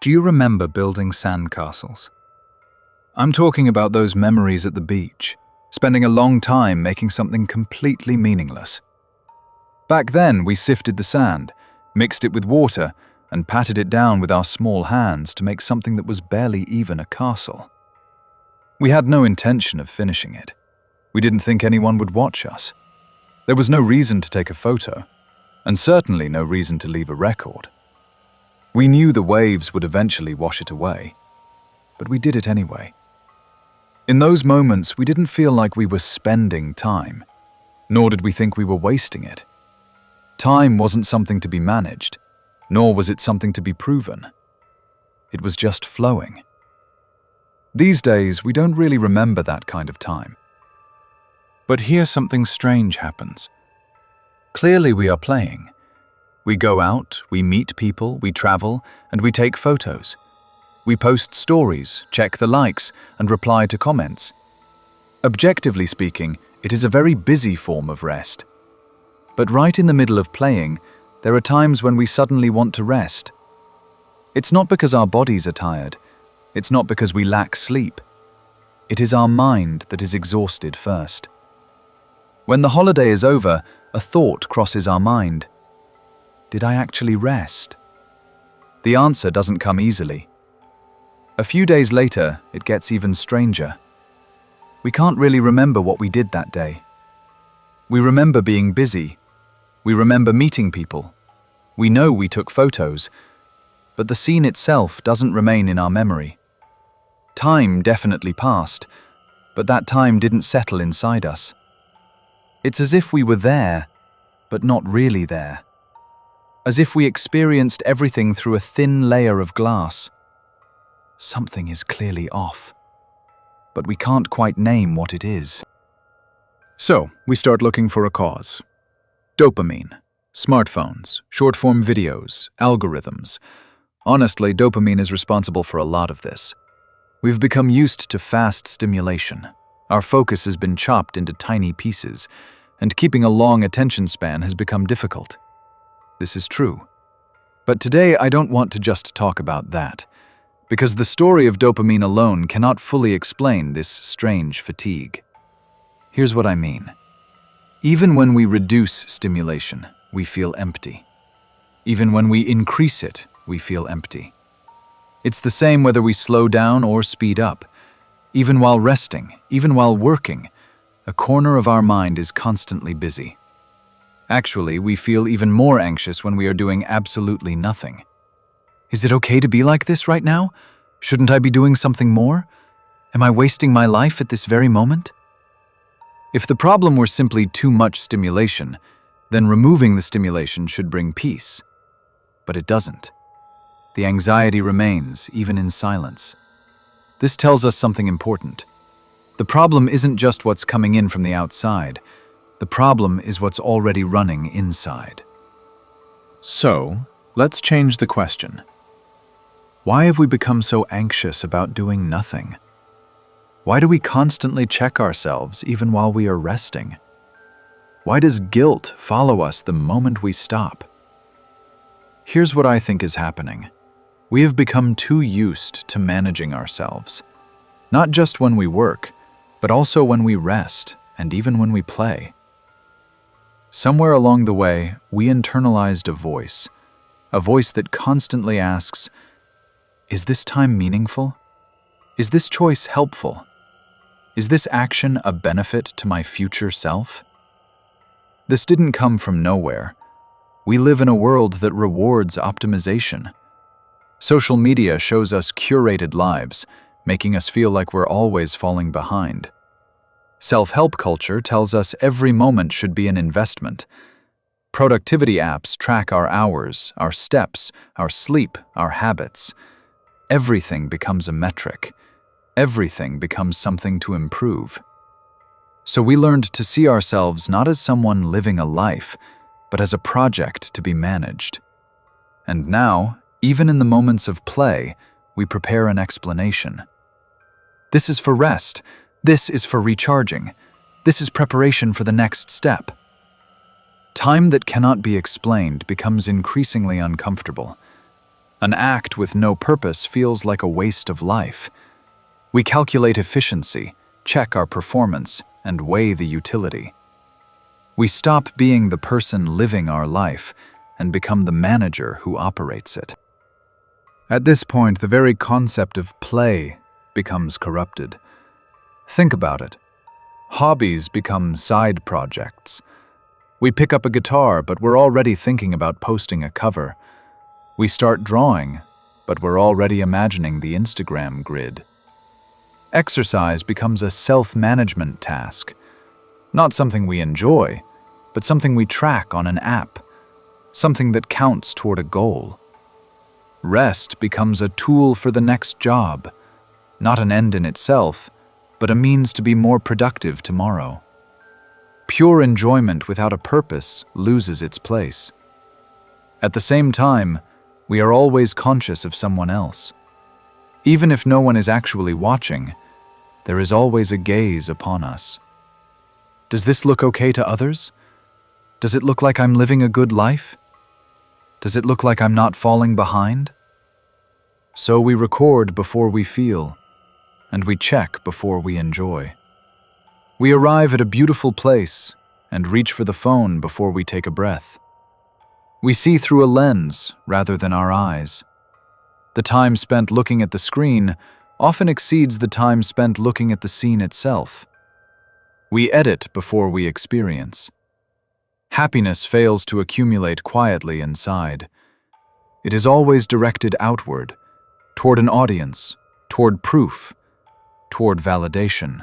Do you remember building sandcastles? I'm talking about those memories at the beach, spending a long time making something completely meaningless. Back then, we sifted the sand, mixed it with water, and patted it down with our small hands to make something that was barely even a castle. We had no intention of finishing it. We didn't think anyone would watch us. There was no reason to take a photo, and certainly no reason to leave a record. We knew the waves would eventually wash it away, but we did it anyway. In those moments, we didn't feel like we were spending time, nor did we think we were wasting it. Time wasn't something to be managed, nor was it something to be proven. It was just flowing. These days, we don't really remember that kind of time. But here something strange happens. Clearly we are playing. We go out, we meet people, we travel, and we take photos. We post stories, check the likes, and reply to comments. Objectively speaking, it is a very busy form of rest. But right in the middle of playing, there are times when we suddenly want to rest. It's not because our bodies are tired. It's not because we lack sleep. It is our mind that is exhausted first. When the holiday is over, a thought crosses our mind. Did I actually rest? The answer doesn't come easily. A few days later, it gets even stranger. We can't really remember what we did that day. We remember being busy. We remember meeting people. We know we took photos, but the scene itself doesn't remain in our memory. Time definitely passed, but that time didn't settle inside us. It's as if we were there, but not really there. As if we experienced everything through a thin layer of glass. Something is clearly off, but we can't quite name what it is. So, we start looking for a cause. Dopamine, smartphones, short-form videos, algorithms. Honestly, dopamine is responsible for a lot of this. We've become used to fast stimulation. Our focus has been chopped into tiny pieces, and keeping a long attention span has become difficult. This is true. But today I don't want to just talk about that, because the story of dopamine alone cannot fully explain this strange fatigue. Here's what I mean. Even when we reduce stimulation, we feel empty. Even when we increase it, we feel empty. It's the same whether we slow down or speed up. Even while resting, even while working, a corner of our mind is constantly busy. Actually, we feel even more anxious when we are doing absolutely nothing. Is it okay to be like this right now? Shouldn't I be doing something more? Am I wasting my life at this very moment? If the problem were simply too much stimulation, then removing the stimulation should bring peace. But it doesn't. The anxiety remains, even in silence. This tells us something important. The problem isn't just what's coming in from the outside. The problem is what's already running inside. So, let's change the question. Why have we become so anxious about doing nothing? Why do we constantly check ourselves even while we are resting? Why does guilt follow us the moment we stop? Here's what I think is happening. We have become too used to managing ourselves. Not just when we work, but also when we rest and even when we play. Somewhere along the way, we internalized a voice that constantly asks, is this time meaningful? Is this choice helpful? Is this action a benefit to my future self? This didn't come from nowhere. We live in a world that rewards optimization. Social media shows us curated lives, making us feel like we're always falling behind. Self-help culture tells us every moment should be an investment. Productivity apps track our hours, our steps, our sleep, our habits. Everything becomes a metric. Everything becomes something to improve. So we learned to see ourselves not as someone living a life, but as a project to be managed. And now, even in the moments of play, we prepare an explanation. This is for rest. This is for recharging. This is preparation for the next step. Time that cannot be explained becomes increasingly uncomfortable. An act with no purpose feels like a waste of life. We calculate efficiency, check our performance, and weigh the utility. We stop being the person living our life and become the manager who operates it. At this point, the very concept of play becomes corrupted. Think about it. Hobbies become side projects. We pick up a guitar, but we're already thinking about posting a cover. We start drawing, but we're already imagining the Instagram grid. Exercise becomes a self-management task. Not something we enjoy, but something we track on an app. Something that counts toward a goal. Rest becomes a tool for the next job. Not an end in itself, but a means to be more productive tomorrow. Pure enjoyment without a purpose loses its place. At the same time, we are always conscious of someone else. Even if no one is actually watching, there is always a gaze upon us. Does this look okay to others? Does it look like I'm living a good life? Does it look like I'm not falling behind? So we record before we feel, and we check before we enjoy. We arrive at a beautiful place and reach for the phone before we take a breath. We see through a lens rather than our eyes. The time spent looking at the screen often exceeds the time spent looking at the scene itself. We edit before we experience. Happiness fails to accumulate quietly inside. It is always directed outward, toward an audience, toward proof, toward validation.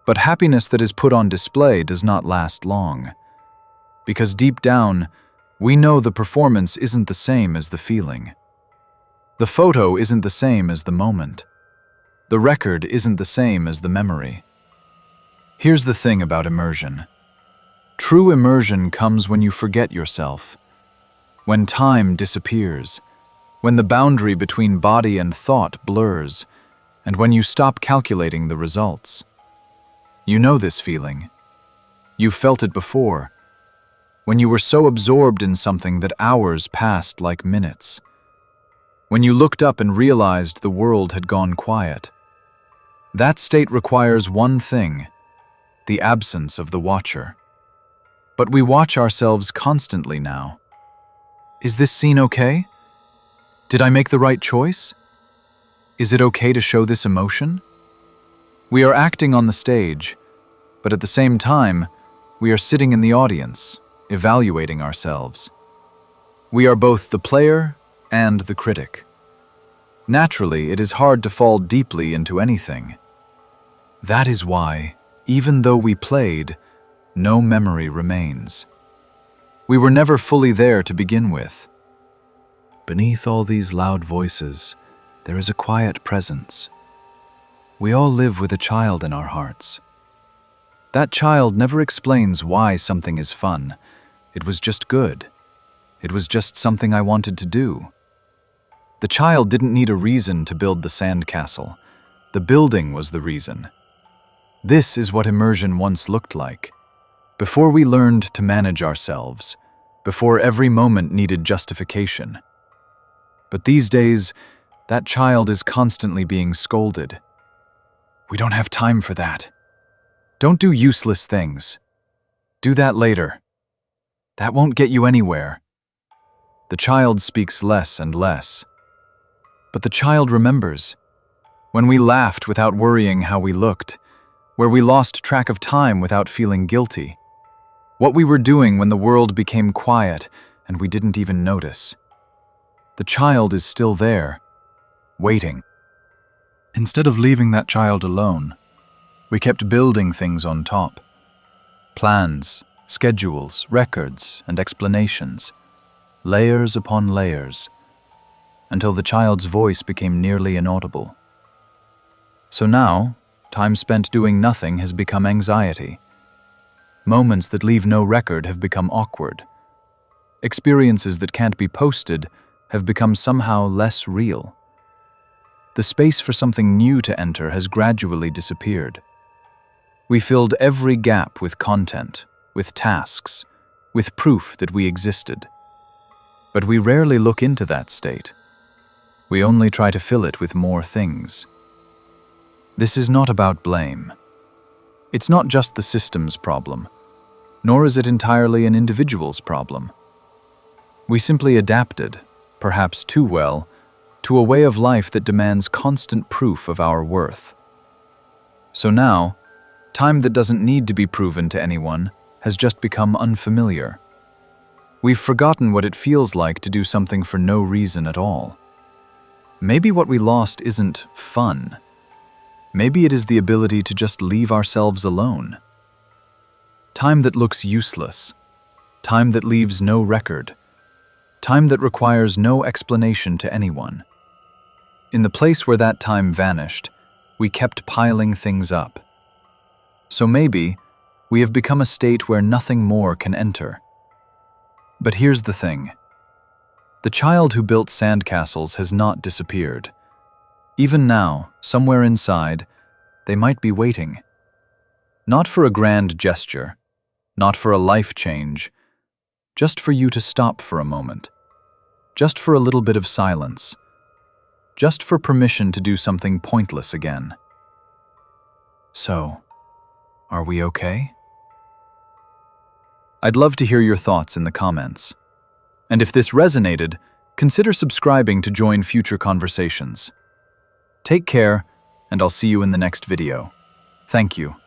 But happiness that is put on display does not last long. Because deep down, we know the performance isn't the same as the feeling. The photo isn't the same as the moment. The record isn't the same as the memory. Here's the thing about immersion. True immersion comes when you forget yourself, when time disappears, when the boundary between body and thought blurs, and when you stop calculating the results. You know this feeling. You've felt it before, when you were so absorbed in something that hours passed like minutes, when you looked up and realized the world had gone quiet. That state requires one thing: the absence of the watcher. But we watch ourselves constantly now. Is this scene okay? Did I make the right choice? Is it okay to show this emotion? We are acting on the stage, but at the same time, we are sitting in the audience, evaluating ourselves. We are both the player and the critic. Naturally, it is hard to fall deeply into anything. That is why, even though we played, no memory remains. We were never fully there to begin with. Beneath all these loud voices, there is a quiet presence. We all live with a child in our hearts. That child never explains why something is fun. It was just good. It was just something I wanted to do. The child didn't need a reason to build the sandcastle. The building was the reason. This is what immersion once looked like. Before we learned to manage ourselves, before every moment needed justification. But these days, that child is constantly being scolded. We don't have time for that. Don't do useless things. Do that later. That won't get you anywhere. The child speaks less and less. But the child remembers. When we laughed without worrying how we looked, where we lost track of time without feeling guilty. What we were doing when the world became quiet and we didn't even notice. The child is still there, waiting. Instead of leaving that child alone, we kept building things on top. Plans, schedules, records, and explanations. Layers upon layers, until the child's voice became nearly inaudible. So now, time spent doing nothing has become anxiety. Moments that leave no record have become awkward. Experiences that can't be posted have become somehow less real. The space for something new to enter has gradually disappeared. We filled every gap with content, with tasks, with proof that we existed. But we rarely look into that state. We only try to fill it with more things. This is not about blame. It's not just the system's problem, nor is it entirely an individual's problem. We simply adapted, perhaps too well, to a way of life that demands constant proof of our worth. So now, time that doesn't need to be proven to anyone has just become unfamiliar. We've forgotten what it feels like to do something for no reason at all. Maybe what we lost isn't fun. Maybe it is the ability to just leave ourselves alone. Time that looks useless. Time that leaves no record. Time that requires no explanation to anyone. In the place where that time vanished, we kept piling things up. So maybe we have become a state where nothing more can enter. But here's the thing. The child who built sandcastles has not disappeared. Even now, somewhere inside, they might be waiting. Not for a grand gesture, not for a life change, just for you to stop for a moment. Just for a little bit of silence. Just for permission to do something pointless again. So, are we okay? I'd love to hear your thoughts in the comments. And if this resonated, consider subscribing to join future conversations. Take care, and I'll see you in the next video. Thank you.